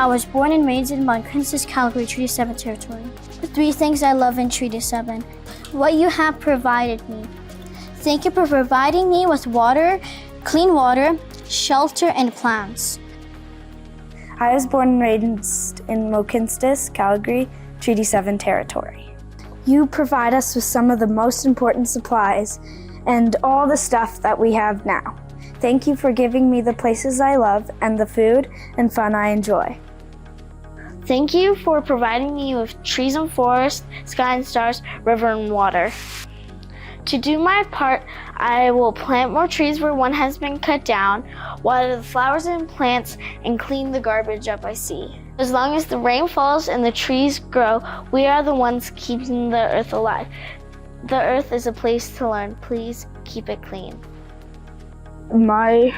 I was born and raised in Montclair, Calgary, Treaty 7 territory. 3 things I love in Treaty 7. What you have provided me. Thank you for providing me with water, clean water, shelter, and plants. I was born and raised in Mohkinstsis, Calgary, Treaty 7 territory. You provide us with some of the most important supplies and all the stuff that we have now. Thank you for giving me the places I love and the food and fun I enjoy. Thank you for providing me with trees and forests, sky and stars, river and water. To do my part, I will plant more trees where one has been cut down, water the flowers and plants, and clean the garbage up I see. As long as the rain falls and the trees grow, we are the ones keeping the earth alive. The earth is a place to learn. Please keep it clean. My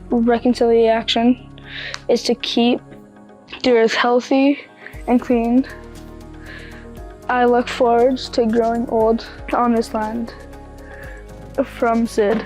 reconciliation is to keep the earth healthy and clean. I look forward to growing old on this land. From Sid.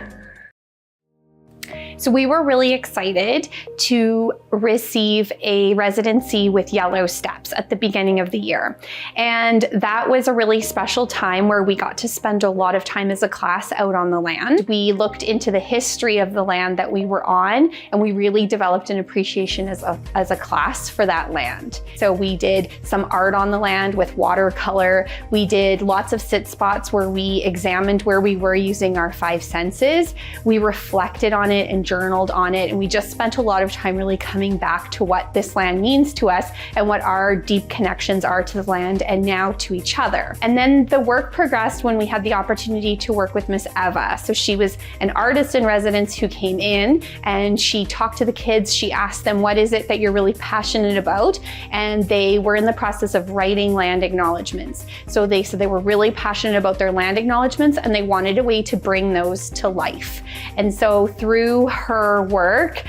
So we were really excited to receive a residency with Yellow Steps at the beginning of the year. And that was a really special time where we got to spend a lot of time as a class out on the land. We looked into the history of the land that we were on, and we really developed an appreciation as a class for that land. So we did some art on the land with watercolor. We did lots of sit spots where we examined where we were using our 5 senses. We reflected on it and journaled on it, and we just spent a lot of time really coming back to what this land means to us and what our deep connections are to the land and now to each other. And then the work progressed when we had the opportunity to work with Miss Eva. So she was an artist in residence who came in and she talked to the kids. She asked them, what is it that you're really passionate about? And they were in the process of writing land acknowledgements. So they said they were really passionate about their land acknowledgements and they wanted a way to bring those to life. And so through her work,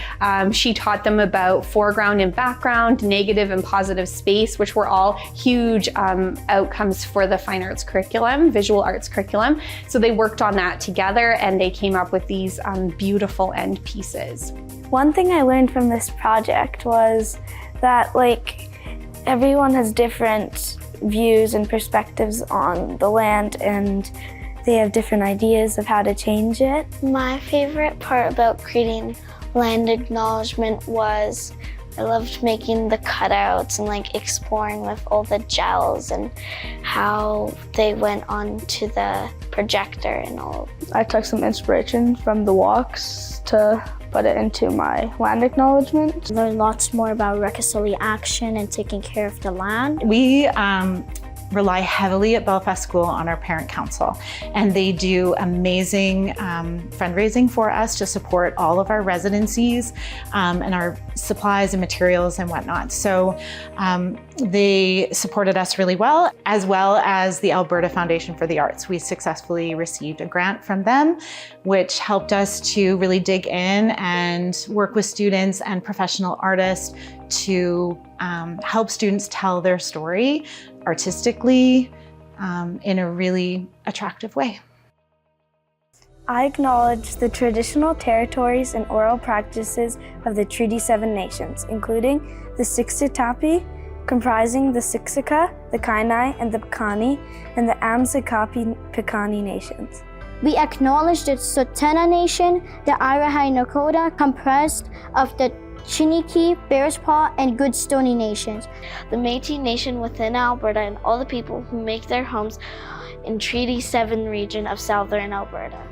she taught them about foreground and background, negative and positive space, which were all huge outcomes for the fine arts curriculum, visual arts curriculum. So they worked on that together and they came up with these beautiful end pieces. One thing I learned from this project was that everyone has different views and perspectives on the land, and they have different ideas of how to change it. My favorite part about creating land acknowledgement was I loved making the cutouts and exploring with all the gels and how they went onto the projector and all. I took some inspiration from the walks to put it into my land acknowledgement. Learn lots more about reconciliation and taking care of the land. We rely heavily at Belfast School on our parent council, and they do amazing fundraising for us to support all of our residencies and our supplies and materials and whatnot. So they supported us really well as the Alberta Foundation for the Arts. We successfully received a grant from them, which helped us to really dig in and work with students and professional artists to help students tell their story artistically in a really attractive way. I acknowledge the traditional territories and oral practices of the Treaty 7 nations, including the Siksikapi, comprising the Siksika, the Kainai, and the Piikani, and the Amsikapi-Piikani nations. We acknowledge the Tsuut'ina Nation, the Irahai Nakota, comprised of the Chiniki, Bearspaw, and Goodstoney nations, the Métis Nation within Alberta, and all the people who make their homes in Treaty 7 region of Southern Alberta.